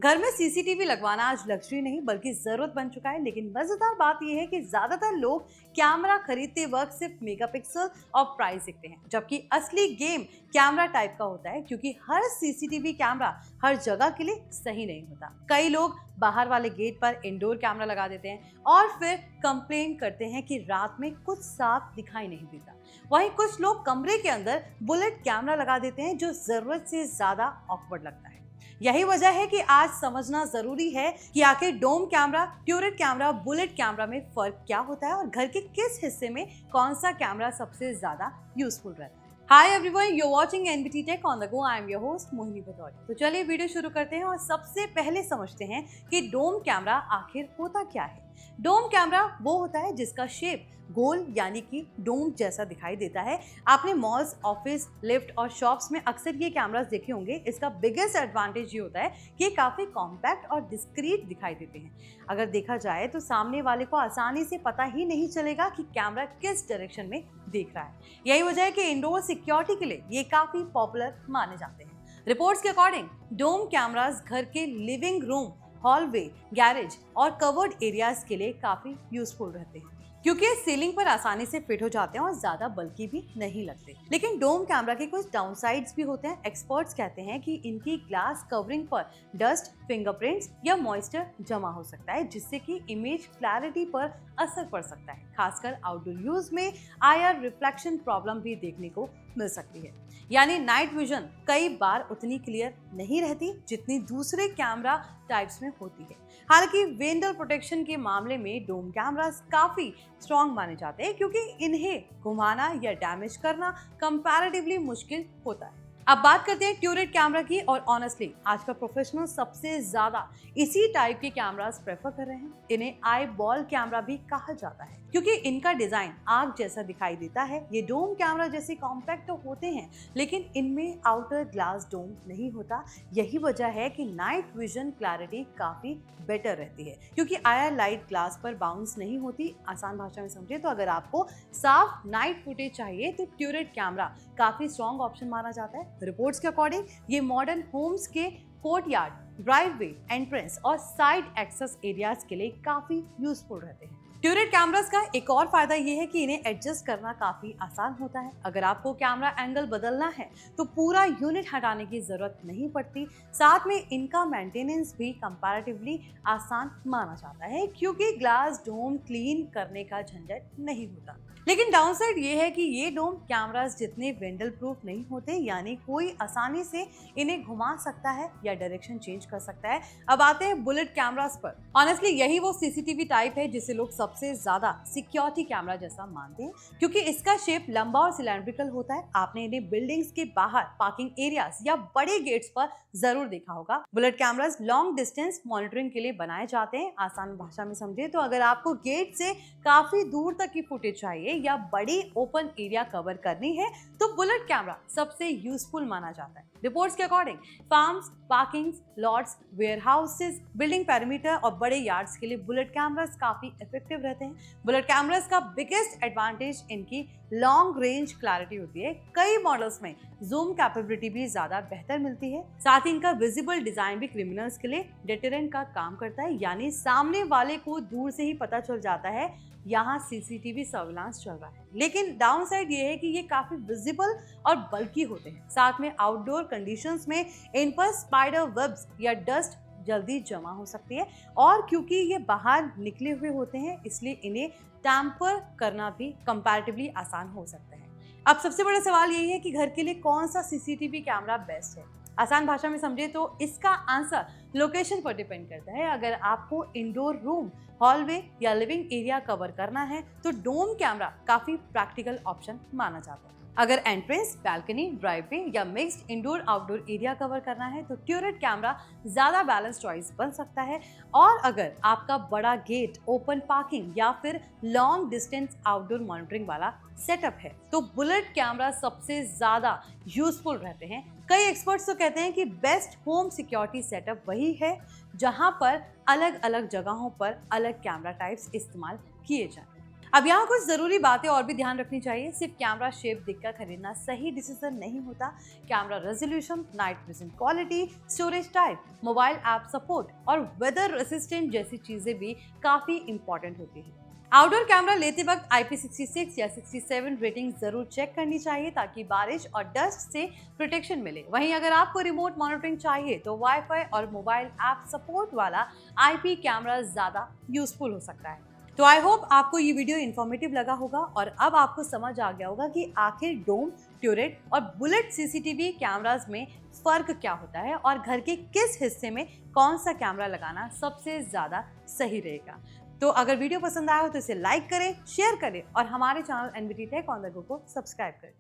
घर में सीसीटीवी लगवाना आज लग्जरी नहीं बल्कि जरूरत बन चुका है। लेकिन मजेदार बात यह है कि ज्यादातर लोग कैमरा खरीदते वक्त सिर्फ मेगापिक्सल और प्राइस देखते हैं, जबकि असली गेम कैमरा टाइप का होता है, क्योंकि हर सीसीटीवी कैमरा हर जगह के लिए सही नहीं होता। कई लोग बाहर वाले गेट पर इंडोर कैमरा लगा देते हैं और फिर कंप्लेन करते हैं कि रात में कुछ साफ दिखाई नहीं देता। वहीं कुछ लोग कमरे के अंदर बुलेट कैमरा लगा देते हैं, जो जरूरत से ज्यादा ऑकवर्ड लगता है। यही वजह है कि आज समझना जरूरी है कि आखिर dome camera, turret camera, bullet camera में फर्क क्या होता है और घर के किस हिस्से में कौन सा कैमरा सबसे ज्यादा यूजफुल रहता है। Hi everyone, you watching NBT tech on the go. I am your host Mohini Bhadauria. तो चलिए वीडियो शुरू करते हैं और सबसे पहले समझते हैं कि डोम कैमरा आखिर होता क्या है। डोम कैमरा वो होता है जिसका शेप गोल यानी कि डोम जैसा दिखाई देता है। आपने मॉल्स, ऑफिस, लिफ्ट और शॉप्स में अक्सर ये कैमरास देखे होंगे। इसका बिगेस्ट एडवांटेज ये होता है कि ये काफी कॉम्पैक्ट और डिस्क्रीट दिखाई देते हैं। अगर देखा जाए तो सामने वाले को आसानी से पता ही नहीं चलेगा कि कैमरा किस डायरेक्शन में देख रहा है। यही वजह है कि इंडोर सिक्योरिटी के लिए ये काफी पॉपुलर माने जाते हैं। रिपोर्ट्स के अकॉर्डिंग डोम कैमरास घर के लिविंग रूम, हॉलवे, गैरेज और कवर्ड एरियाज के लिए काफी यूजफुल रहते हैं, क्योंकि सीलिंग पर आसानी से फिट हो जाते हैं और ज्यादा बल्कि भी नहीं लगते। लेकिन डोम कैमरा के कुछ डाउनसाइड्स भी होते हैं। एक्सपर्ट्स कहते हैं कि इनकी ग्लास कवरिंग पर डस्ट, फिंगरप्रिंट्स या मॉइस्चर जमा हो सकता है, जिससे कि इमेज क्लैरिटी पर असर पड़ सकता है। खासकर आउटडोर यूज में आईआर रिफ्लेक्शन प्रॉब्लम भी देखने को मिल सकती है, यानी नाइट विजन कई बार उतनी क्लियर नहीं रहती जितनी दूसरे कैमरा टाइप्स में होती है। हालांकि वेंडर प्रोटेक्शन के मामले में डोम कैमरास काफी स्ट्रॉन्ग माने जाते हैं, क्योंकि इन्हें घुमाना या डैमेज करना कंपैरेटिवली मुश्किल होता है। अब बात करते हैं ट्यूरेट कैमरा की, और ऑनेस्टली आज का प्रोफेशनल सबसे ज्यादा इसी टाइप के कैमरास प्रेफर कर रहे हैं। इन्हें आई बॉल कैमरा भी कहा जाता है, क्योंकि इनका डिजाइन आग जैसा दिखाई देता है। ये डोम कैमरा जैसे कॉम्पैक्ट तो होते हैं, लेकिन इनमें आउटर ग्लास डोम नहीं होता। यही वजह है कि नाइट विजन क्लैरिटी काफी बेटर रहती है, क्योंकि आईआर लाइट ग्लास पर बाउंस नहीं होती। आसान भाषा में समझे तो अगर आपको साफ नाइट फुटेज चाहिए तो ट्यूरेट कैमरा काफी स्ट्रॉन्ग ऑप्शन माना जाता है। रिपोर्ट्स के अकॉर्डिंग ये मॉडर्न होम्स के कोर्टयार्ड, ड्राइववे, एंट्रेंस और साइड एक्सेस एरियाज के लिए काफी यूजफुल रहते हैं। ट्यूरेट कैमरास का एक और फायदा ये है कि इन्हें एडजस्ट करना काफी आसान होता है। अगर आपको कैमरा एंगल बदलना है तो पूरा यूनिट हटाने की जरूरत नहीं पड़ती। साथ में इनका मेंटेनेंस भी कंपैरेटिवली आसान माना जाता है, क्योंकि ग्लास डोम क्लीन करने का झंझट नहीं होता। लेकिन डाउनसाइड ये है कि ये डोम कैमरास जितने वेंडल प्रूफ नहीं होते, यानी कोई आसानी से इन्हें घुमा सकता है या डायरेक्शन चेंज कर सकता है। अब आते हैं बुलेट कैमरास पर। ऑनेस्टली यही वो सीसीटीवी टाइप है जिसे लोग सबसे ज्यादा सिक्योरिटी कैमरा जैसा मानते हैं, क्योंकि इसका शेप लंबा और सिलेंड्रिकल होता है। आपने इन्हें बिल्डिंग्स के बाहर, पार्किंग एरियाज या बड़े गेट्स पर जरूर देखा होगा। Bullet cameras long distance monitoring के लिए बनाए जाते हैं। आसान भाषा में समझे तो अगर आपको गेट से काफी दूर तक की फुटेज चाहिए या बड़ी ओपन एरिया कवर करनी है तो बुलेट कैमरा सबसे यूजफुल माना जाता है। रिपोर्ट्स के according farms, parkings, lots, warehouses, building perimeter और बड़े यार्ड्स के लिए बुलेट कैमरास काफी इफेक्टिव रहते हैं। बुलेट कैमरास का बिगेस्ट एडवांटेज इनकी लॉन्ग रेंज क्लैरिटी होती है। कई मॉडल्स में जूम कैपेबिलिटी भी ज्यादा बेहतर मिलती है। साथ ही इनका विजिबल डिजाइन भी क्रिमिनल्स के लिए डेटरेंट का काम करता है, यानी सामने वाले को दूर से ही पता चल जाता है यहाँ सीसीटीवी सर्विलांस चल रहा है। लेकिन डाउनसाइड ये है कि ये काफी विजिबल और बल्कि होते हैं। साथ में आउटडोर कंडीशंस में इन पर स्पाइडर वेब्स या डस्ट जल्दी जमा हो सकती है, और क्योंकि ये बाहर निकले हुए होते हैं इसलिए इन्हें टैम्पर करना भी कंपैरेटिवली आसान हो सकता है। अब सबसे बड़ा सवाल यही है कि घर के लिए कौन सा सीसीटीवी कैमरा बेस्ट है। आसान भाषा में समझे तो इसका आंसर लोकेशन पर डिपेंड करता है। अगर आपको इंडोर रूम, हॉलवे या लिविंग एरिया कवर करना है तो डोम कैमरा काफी प्रैक्टिकल ऑप्शन माना जाता है। अगर एंट्रेंस, बैल्कनी, ड्राइववे या mixed indoor outdoor area cover करना है तो ट्यूरेट कैमरा ज्यादा बैलेंस चॉइस बन सकता है। और अगर आपका बड़ा गेट, ओपन पार्किंग या फिर लॉन्ग डिस्टेंस आउटडोर मॉनिटरिंग वाला सेटअप है तो बुलेट कैमरा सबसे ज्यादा यूजफुल रहते हैं। कई एक्सपर्ट्स तो कहते हैं कि बेस्ट होम सिक्योरिटी सेटअप वही है जहां पर अलग अलग जगहों पर अलग कैमरा टाइप्स इस्तेमाल किए जाएं। अब यहाँ कुछ जरूरी बातें और भी ध्यान रखनी चाहिए। सिर्फ कैमरा शेप देखकर खरीदना सही डिसीजन नहीं होता। Camera resolution, night vision quality, storage type, mobile app support और वेदर रेसिस्टेंट जैसी चीजें भी काफी इंपॉर्टेंट होती है। आउटडोर कैमरा लेते वक्त IP66 या 67 रेटिंग जरूर चेक करनी चाहिए ताकि बारिश और डस्ट से प्रोटेक्शन मिले। वहीं अगर आपको रिमोट मॉनिटरिंग चाहिए तो वाईफाई और मोबाइल ऐप सपोर्ट वाला IP कैमरा ज्यादा यूजफुल हो सकता है। तो आई होप आपको ये वीडियो इन्फॉर्मेटिव लगा होगा और अब आपको समझ आ गया होगा कि आखिर डोम, ट्यूरेट और बुलेट CCTV कैमरास में फर्क क्या होता है और घर के किस हिस्से में कौन सा कैमरा लगाना सबसे ज्यादा सही रहेगा। तो अगर वीडियो पसंद आया हो तो इसे लाइक करें, शेयर करें और हमारे channel NBT Tech on the Go को सब्सक्राइब करें।